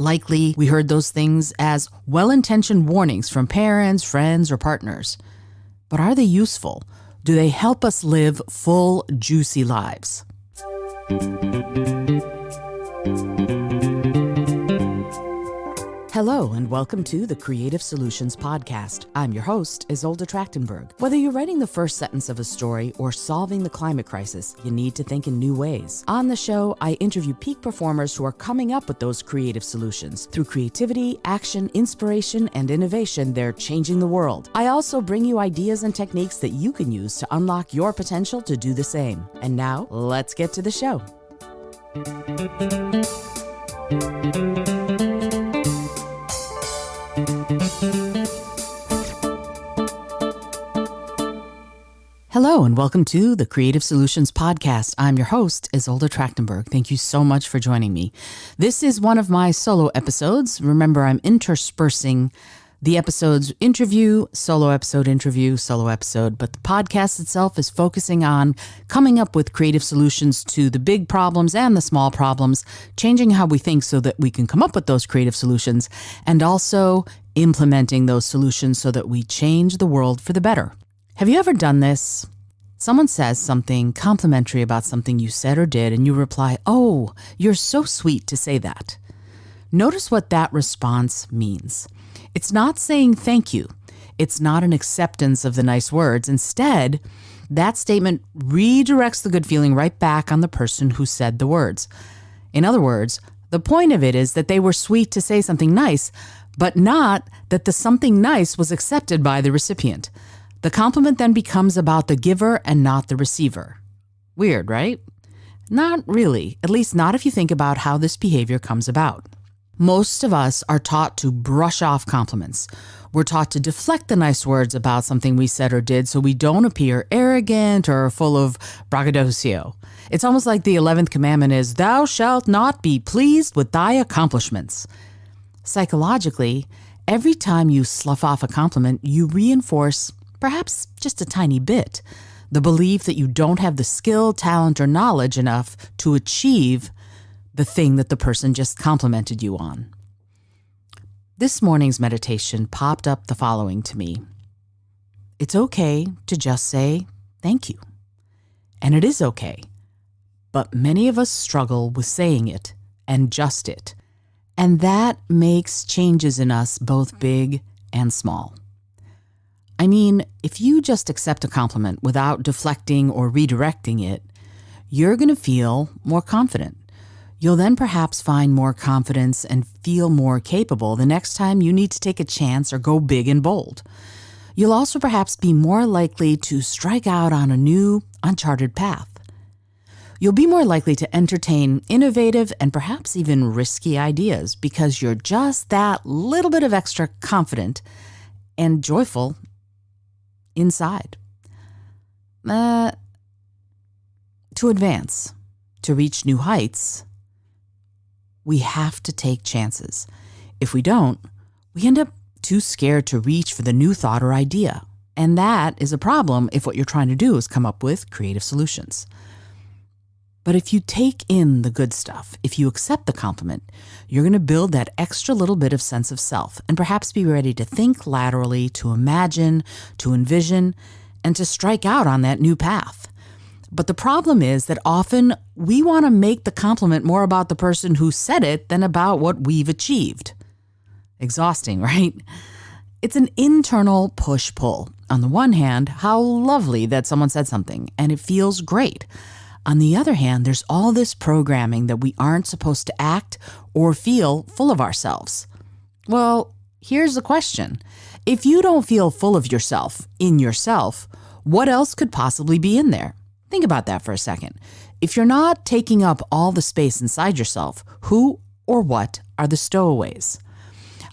Likely, we heard those things as well-intentioned warnings from parents, friends, or partners. But are they useful? Do they help us live full, juicy lives? Hello, and welcome to the Creative Solutions Podcast. I'm your host, Isolde Trachtenberg. Whether you're writing the first sentence of a story or solving the climate crisis, you need to think in new ways. On the show, I interview peak performers who are coming up with those creative solutions. Through creativity, action, inspiration, and innovation, they're changing the world. I also bring you ideas and techniques that you can use to unlock your potential to do the same. And now, let's get to the show. Hello, and welcome to the Creative Solutions Podcast. I'm your host, Isolde Trachtenberg. Thank you so much for joining me. This is one of my solo episodes. Remember, I'm interspersing the episodes solo episode, but the podcast itself is focusing on coming up with creative solutions to the big problems and the small problems, changing how we think so that we can come up with those creative solutions, and also implementing those solutions so that we change the world for the better. Have you ever done this? Someone says something complimentary about something you said or did, and you reply, "Oh, you're so sweet to say that." Notice what that response means. It's not saying thank you. It's not an acceptance of the nice words. Instead, that statement redirects the good feeling right back on the person who said the words. In other words, the point of it is that they were sweet to say something nice, but not that the something nice was accepted by the recipient. The compliment then becomes about the giver and not the receiver. Weird, right? Not really, at least not if you think about how this behavior comes about. Most of us are taught to brush off compliments. We're taught to deflect the nice words about something we said or did so we don't appear arrogant or full of braggadocio. It's almost like the 11th commandment is, "Thou shalt not be pleased with thy accomplishments." Psychologically, every time you slough off a compliment, you reinforce, perhaps just a tiny bit, the belief that you don't have the skill, talent, or knowledge enough to achieve the thing that the person just complimented you on. This morning's meditation popped up the following to me. It's okay to just say thank you. And it is okay. But many of us struggle with saying it and just it. And that makes changes in us both big and small. I mean, if you just accept a compliment without deflecting or redirecting it, you're going to feel more confident. You'll then perhaps find more confidence and feel more capable the next time you need to take a chance or go big and bold. You'll also perhaps be more likely to strike out on a new, uncharted path. You'll be more likely to entertain innovative and perhaps even risky ideas because you're just that little bit of extra confident and joyful inside. To advance, to reach new heights, we have to take chances. If we don't, we end up too scared to reach for the new thought or idea. And that is a problem if what you're trying to do is come up with creative solutions. But if you take in the good stuff, if you accept the compliment, you're going to build that extra little bit of sense of self and perhaps be ready to think laterally, to imagine, to envision, and to strike out on that new path. But the problem is that often we want to make the compliment more about the person who said it than about what we've achieved. Exhausting, right? It's an internal push-pull. On the one hand, how lovely that someone said something, and it feels great. On the other hand, there's all this programming that we aren't supposed to act or feel full of ourselves. Well, here's the question. If you don't feel full of yourself, in yourself, what else could possibly be in there? Think about that for a second. If you're not taking up all the space inside yourself, who or what are the stowaways?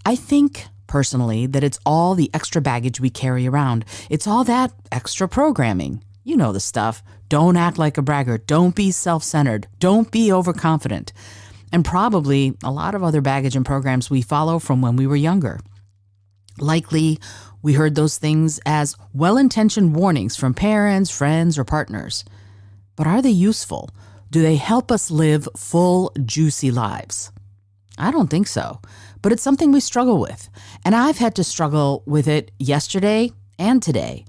I think, personally, that it's all the extra baggage we carry around. It's all that extra programming. You know the stuff. Don't act like a braggart. Don't be self-centered. Don't be overconfident. And probably a lot of other baggage and programs we follow from when we were younger. Likely, we heard those things as well-intentioned warnings from parents, friends, or partners. But are they useful? Do they help us live full, juicy lives? I don't think so, but it's something we struggle with. And I've had to struggle with it yesterday and today.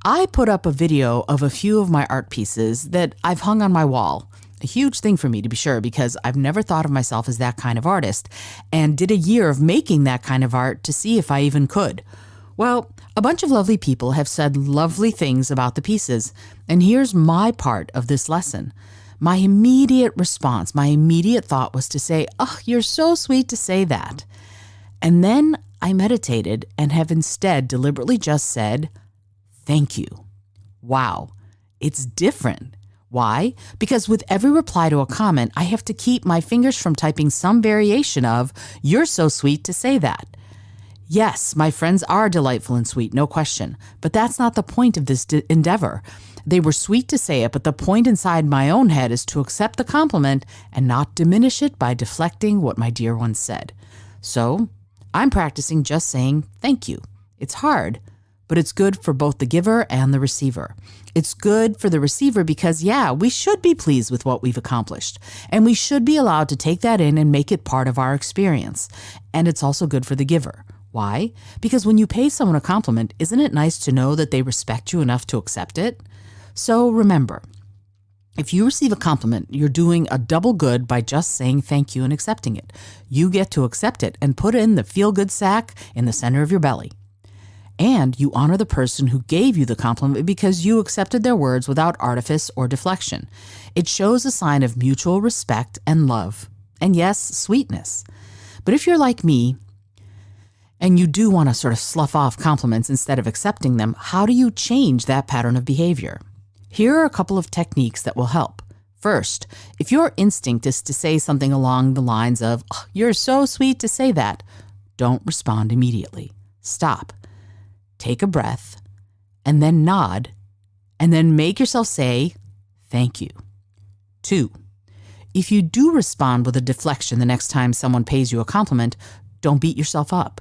I put up a video of a few of my art pieces that I've hung on my wall. A huge thing for me, to be sure, because I've never thought of myself as that kind of artist, and did a year of making that kind of art to see if I even could. Well, a bunch of lovely people have said lovely things about the pieces, and here's my part of this lesson. My immediate response, my immediate thought was to say, "Oh, you're so sweet to say that." And then I meditated and have instead deliberately just said, "Thank you." Wow, it's different. Why? Because with every reply to a comment, I have to keep my fingers from typing some variation of, "You're so sweet to say that." Yes, my friends are delightful and sweet, no question, but that's not the point of this endeavor. They were sweet to say it, but the point inside my own head is to accept the compliment and not diminish it by deflecting what my dear one said. So I'm practicing just saying thank you. It's hard, but it's good for both the giver and the receiver. It's good for the receiver because, we should be pleased with what we've accomplished, and we should be allowed to take that in and make it part of our experience. And it's also good for the giver. Why? Because when you pay someone a compliment, isn't it nice to know that they respect you enough to accept it? So remember, if you receive a compliment, you're doing a double good by just saying thank you and accepting it. You get to accept it and put in the feel-good sack in the center of your belly. And you honor the person who gave you the compliment because you accepted their words without artifice or deflection. It shows a sign of mutual respect and love. And yes, sweetness. But if you're like me, and you do want to sort of slough off compliments instead of accepting them, how do you change that pattern of behavior? Here are a couple of techniques that will help. First, if your instinct is to say something along the lines of, "Oh, you're so sweet to say that," don't respond immediately. Stop. Take a breath, and then nod, and then make yourself say, "Thank you." 2, if you do respond with a deflection the next time someone pays you a compliment, don't beat yourself up.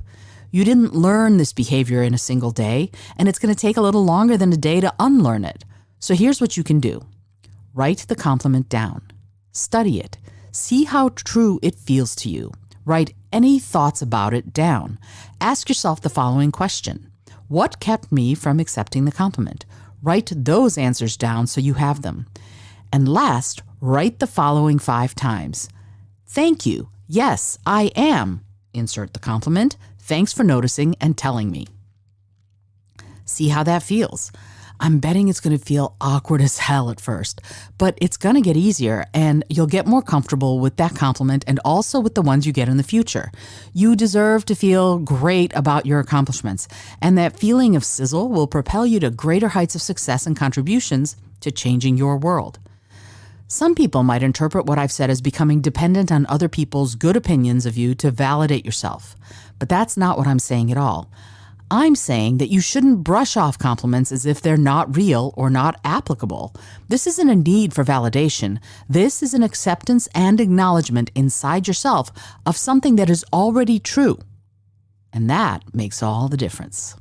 You didn't learn this behavior in a single day, and it's going to take a little longer than a day to unlearn it. So here's what you can do. Write the compliment down. Study it. See how true it feels to you. Write any thoughts about it down. Ask yourself the following question. What kept me from accepting the compliment? Write those answers down so you have them. And last, write the following 5 times. Thank you. Yes, I am. Insert the compliment. Thanks for noticing and telling me. See how that feels. I'm betting it's going to feel awkward as hell at first, but it's going to get easier and you'll get more comfortable with that compliment and also with the ones you get in the future. You deserve to feel great about your accomplishments, and that feeling of sizzle will propel you to greater heights of success and contributions to changing your world. Some people might interpret what I've said as becoming dependent on other people's good opinions of you to validate yourself, but that's not what I'm saying at all. I'm saying that you shouldn't brush off compliments as if they're not real or not applicable. This isn't a need for validation. This is an acceptance and acknowledgement inside yourself of something that is already true. And that makes all the difference.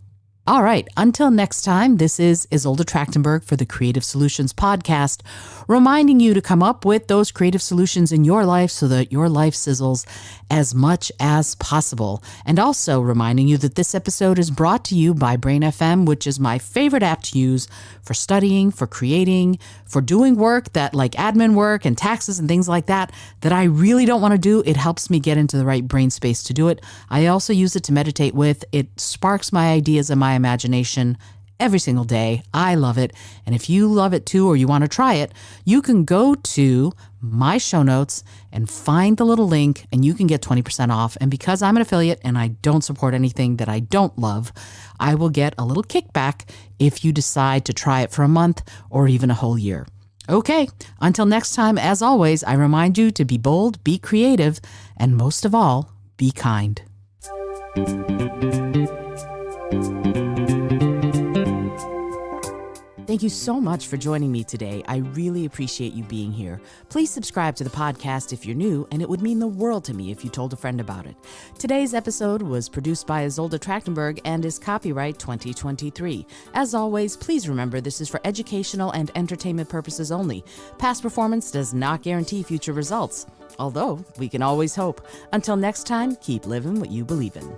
All right, until next time, this is Isolde Trachtenberg for the Creative Solutions Podcast, reminding you to come up with those creative solutions in your life so that your life sizzles as much as possible. And also reminding you that this episode is brought to you by Brain FM, which is my favorite app to use for studying, for creating, for doing work that like admin work and taxes and things like that I really don't want to do. It helps me get into the right brain space to do it. I also use it to meditate with. It sparks my ideas and my imagination every single day. I love it. And if you love it too, or you want to try it, you can go to my show notes and find the little link and you can get 20% off. And because I'm an affiliate and I don't support anything that I don't love, I will get a little kickback if you decide to try it for a month or even a whole year. Okay, until next time, as always, I remind you to be bold, be creative, and most of all, be kind. Thank you so much for joining me today. I really appreciate you being here. Please subscribe to the podcast if you're new, and it would mean the world to me if you told a friend about it. Today's episode was produced by Isolde Trachtenberg and is copyright 2023. As always, please remember this is for educational and entertainment purposes only. Past performance does not guarantee future results. Although, we can always hope. Until next time, keep living what you believe in.